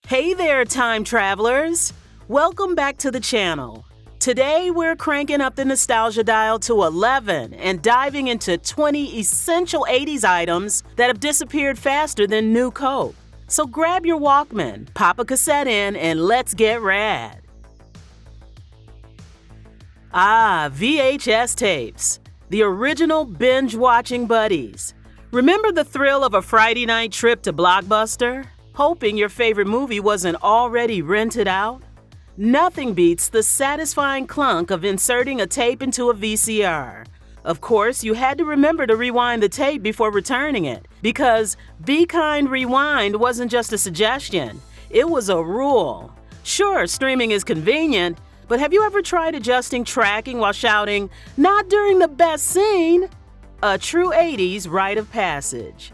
Hey there, time travelers! Welcome back to the channel. Today, we're cranking up the nostalgia dial to 11 and diving into 20 essential 80s items that have disappeared faster than new Coke. So grab your Walkman, pop a cassette in, and let's get rad. VHS tapes. The original binge-watching buddies. Remember the thrill of a Friday night trip to Blockbuster, hoping your favorite movie wasn't already rented out? Nothing beats the satisfying clunk of inserting a tape into a VCR. Of course, you had to remember to rewind the tape before returning it, because Be Kind Rewind wasn't just a suggestion, it was a rule. Sure, streaming is convenient, but have you ever tried adjusting tracking while shouting, "Not during the best scene"? A true 80s rite of passage.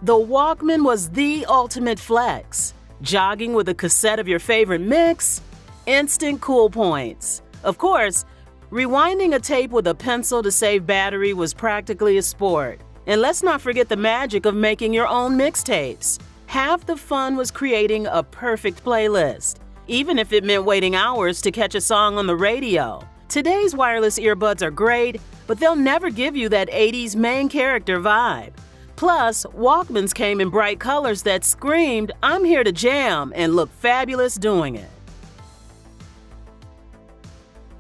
The Walkman was the ultimate flex. Jogging with a cassette of your favorite mix? Instant cool points. Of course, rewinding a tape with a pencil to save battery was practically a sport. And let's not forget the magic of making your own mixtapes. Half the fun was creating a perfect playlist, even if it meant waiting hours to catch a song on the radio. Today's wireless earbuds are great, but they'll never give you that 80s main character vibe. Plus, Walkmans came in bright colors that screamed, "I'm here to jam," and looked fabulous doing it.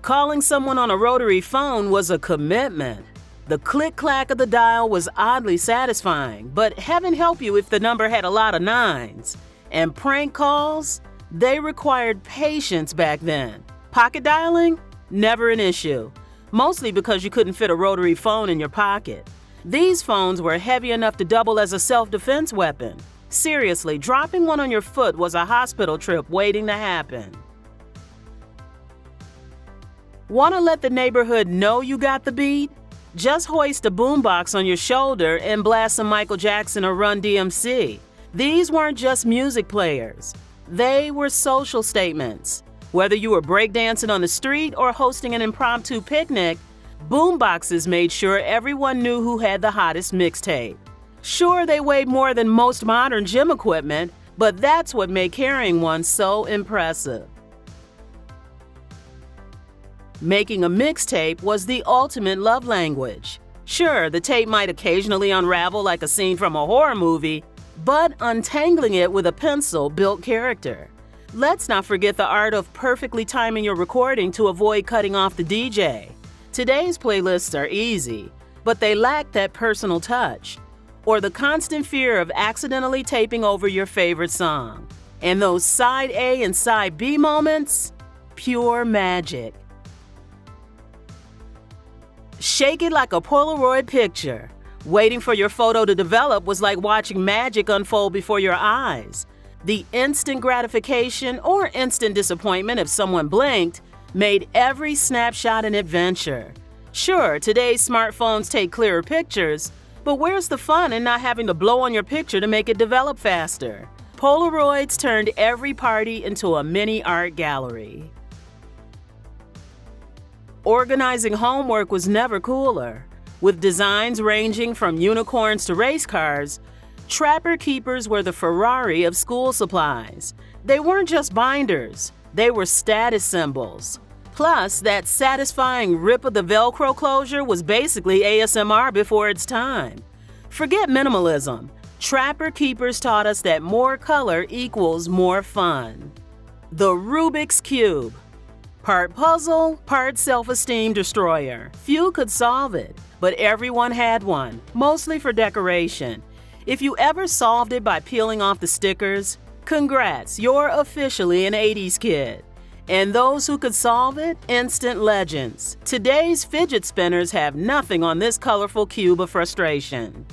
Calling someone on a rotary phone was a commitment. The click-clack of the dial was oddly satisfying, but heaven help you if the number had a lot of nines. And prank calls? They required patience back then. Pocket dialing? Never an issue, mostly because you couldn't fit a rotary phone in your pocket. These phones were heavy enough to double as a self-defense weapon. Seriously, dropping one on your foot was a hospital trip waiting to happen. Want to let the neighborhood know you got the beat? Just hoist a boombox on your shoulder and blast some Michael Jackson or Run DMC. These weren't just music players. They were social statements. Whether you were breakdancing on the street or hosting an impromptu picnic, boomboxes made sure everyone knew who had the hottest mixtape. Sure, they weighed more than most modern gym equipment, but that's what made carrying one so impressive. Making a mixtape was the ultimate love language. Sure, the tape might occasionally unravel like a scene from a horror movie, but untangling it with a pencil built character. Let's not forget the art of perfectly timing your recording to avoid cutting off the DJ. Today's playlists are easy, but they lack that personal touch, or the constant fear of accidentally taping over your favorite song. And those side A and side B moments? Pure magic. Shake it like a Polaroid picture. Waiting for your photo to develop was like watching magic unfold before your eyes. The instant gratification or instant disappointment if someone blinked made every snapshot an adventure. Sure, today's smartphones take clearer pictures, but where's the fun in not having to blow on your picture to make it develop faster? Polaroids turned every party into a mini art gallery. Organizing homework was never cooler. With designs ranging from unicorns to race cars, Trapper Keepers were the Ferrari of school supplies. They weren't just binders, they were status symbols. Plus, that satisfying rip of the Velcro closure was basically ASMR before its time. Forget minimalism. Trapper Keepers taught us that more color equals more fun. The Rubik's Cube. Part puzzle, part self-esteem destroyer. Few could solve it, but everyone had one, mostly for decoration. If you ever solved it by peeling off the stickers, congrats, you're officially an 80s kid. And those who could solve it, instant legends. Today's fidget spinners have nothing on this colorful cube of frustration.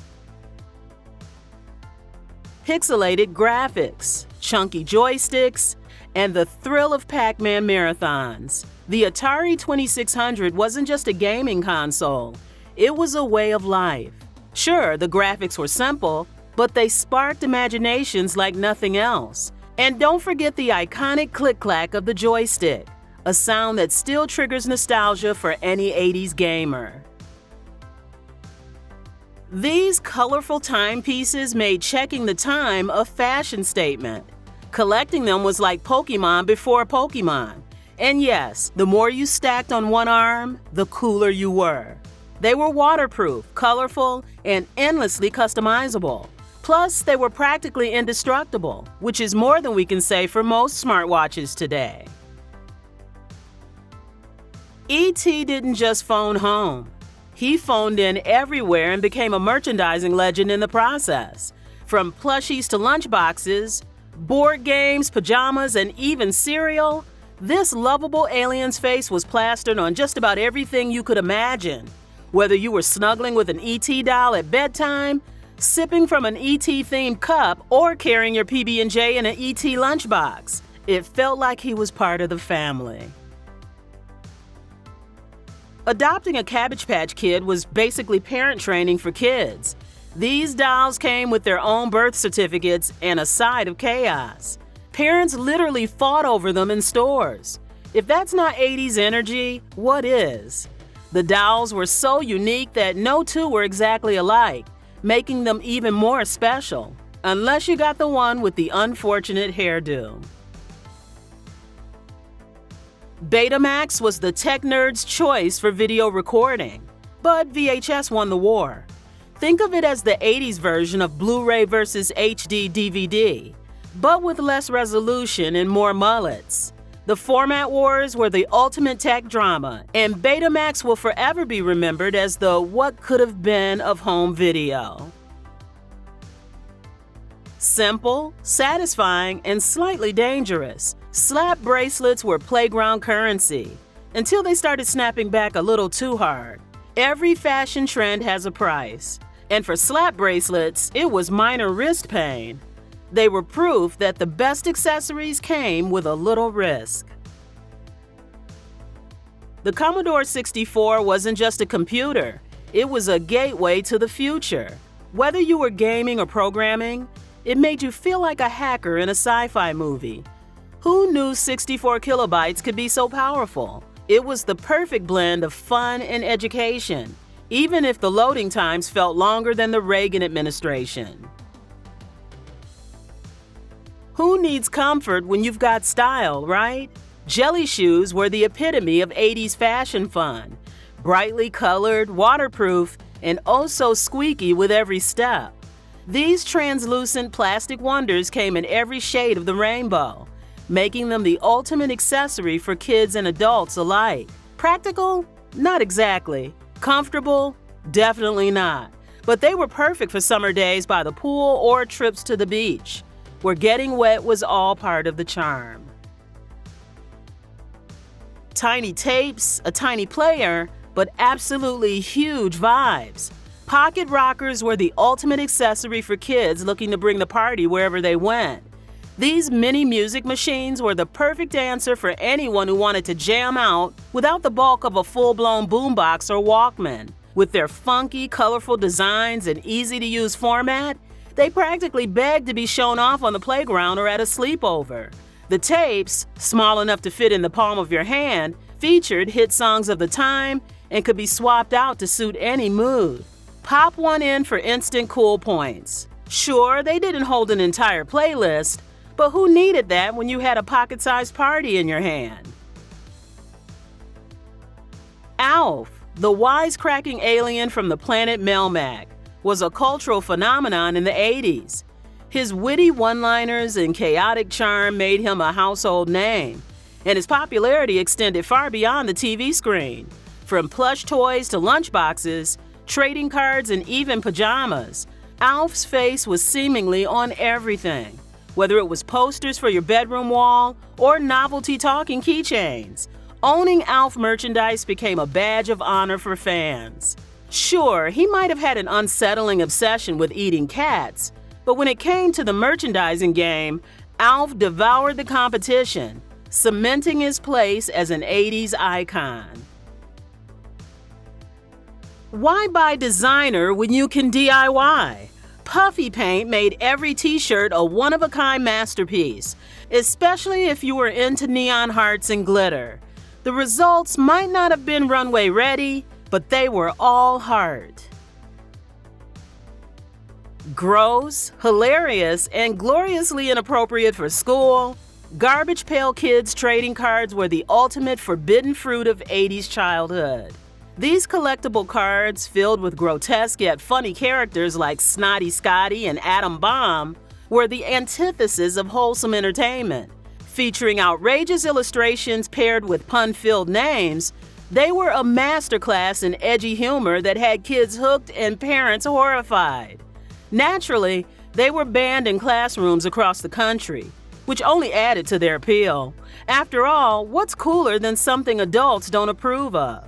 Pixelated graphics, chunky joysticks, and the thrill of Pac-Man marathons. The Atari 2600 wasn't just a gaming console, it was a way of life. Sure, the graphics were simple, but they sparked imaginations like nothing else. And don't forget the iconic click-clack of the joystick, a sound that still triggers nostalgia for any 80s gamer. These colorful timepieces made checking the time a fashion statement. Collecting them was like Pokemon before Pokemon. And yes, the more you stacked on one arm, the cooler you were. They were waterproof, colorful, and endlessly customizable. Plus, they were practically indestructible, which is more than we can say for most smartwatches today. E.T. didn't just phone home. He phoned in everywhere and became a merchandising legend in the process. From plushies to lunchboxes, board games, pajamas, and even cereal, this lovable alien's face was plastered on just about everything you could imagine. Whether you were snuggling with an E.T. doll at bedtime, sipping from an E.T.-themed cup, or carrying your PB&J in an E.T. lunchbox, it felt like he was part of the family. Adopting a Cabbage Patch Kid was basically parent training for kids. These dolls came with their own birth certificates and a side of chaos. Parents literally fought over them in stores. If that's not 80s energy, what is? The dolls were so unique that no two were exactly alike, making them even more special, unless you got the one with the unfortunate hairdo. Betamax was the tech nerd's choice for video recording, but VHS won the war. Think of it as the 80s version of Blu-ray versus HD DVD, but with less resolution and more mullets. The format wars were the ultimate tech drama, and Betamax will forever be remembered as the what could have been of home video. Simple, satisfying, and slightly dangerous, slap bracelets were playground currency, until they started snapping back a little too hard. Every fashion trend has a price, and for slap bracelets, it was minor wrist pain. They were proof that the best accessories came with a little risk. The Commodore 64 wasn't just a computer, it was a gateway to the future. Whether you were gaming or programming, it made you feel like a hacker in a sci-fi movie. Who knew 64 kilobytes could be so powerful? It was the perfect blend of fun and education, even if the loading times felt longer than the Reagan administration. Who needs comfort when you've got style, right? Jelly shoes were the epitome of 80s fashion fun. Brightly colored, waterproof, and oh so squeaky with every step. These translucent plastic wonders came in every shade of the rainbow, making them the ultimate accessory for kids and adults alike. Practical? Not exactly. Comfortable? Definitely not. But they were perfect for summer days by the pool or trips to the beach, where getting wet was all part of the charm. Tiny tapes, a tiny player, but absolutely huge vibes. Pocket rockers were the ultimate accessory for kids looking to bring the party wherever they went. These mini music machines were the perfect answer for anyone who wanted to jam out without the bulk of a full-blown boombox or Walkman. With their funky, colorful designs and easy-to-use format, they practically begged to be shown off on the playground or at a sleepover. The tapes, small enough to fit in the palm of your hand, featured hit songs of the time and could be swapped out to suit any mood. Pop one in for instant cool points. Sure, they didn't hold an entire playlist, but who needed that when you had a pocket-sized party in your hand? Alf, the wisecracking alien from the planet Melmac, was a cultural phenomenon in the 80s. His witty one-liners and chaotic charm made him a household name, and his popularity extended far beyond the TV screen. From plush toys to lunchboxes, trading cards, and even pajamas, Alf's face was seemingly on everything. Whether it was posters for your bedroom wall or novelty talking keychains, owning Alf merchandise became a badge of honor for fans. Sure, he might have had an unsettling obsession with eating cats, but when it came to the merchandising game, Alf devoured the competition, cementing his place as an 80s icon. Why buy designer when you can DIY? Puffy paint made every t-shirt a one-of-a-kind masterpiece, especially if you were into neon hearts and glitter. The results might not have been runway ready, but they were all heart. Gross, hilarious, and gloriously inappropriate for school, Garbage Pail Kids trading cards were the ultimate forbidden fruit of 80s childhood. These collectible cards, filled with grotesque yet funny characters like Snotty Scotty and Atom Bomb, were the antithesis of wholesome entertainment. Featuring outrageous illustrations paired with pun-filled names, they were a masterclass in edgy humor that had kids hooked and parents horrified. Naturally, they were banned in classrooms across the country, which only added to their appeal. After all, what's cooler than something adults don't approve of?